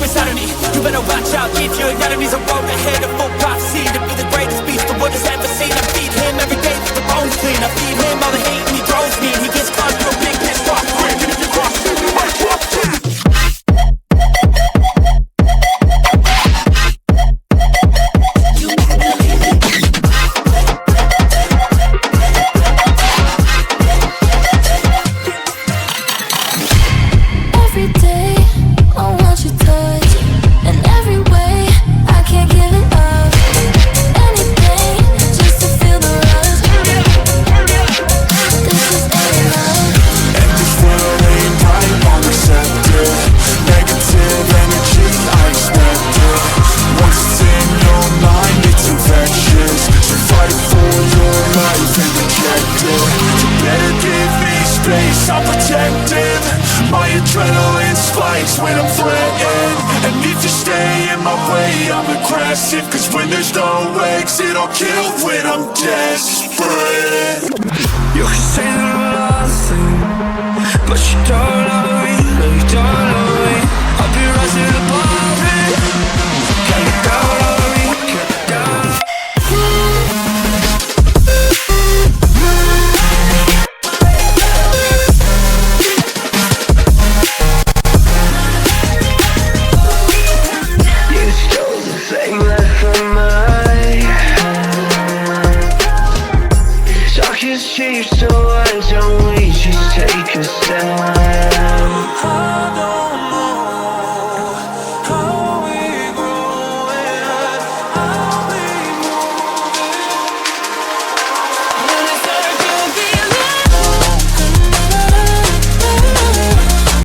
inside of me. You better watch out, give your enemies a road ahead, a full prophecy to be the greatest beast the world has ever seen. I feed him every day with the bones clean. I feed him all the hate and he throws me, and he gets caught real big, pissed off quick. And if you cross him, you might walk too. I'll protect him. My adrenaline spikes when I'm threatened. And if you stay in my way, I'm aggressive. Cause when there's no exit, I'll kill when I'm desperate. You can say that I'm nothing, but you don't know me, no you don't know me. I'll be rising above it. Can you count on me, get down. Cheap, so why don't we just take a stand?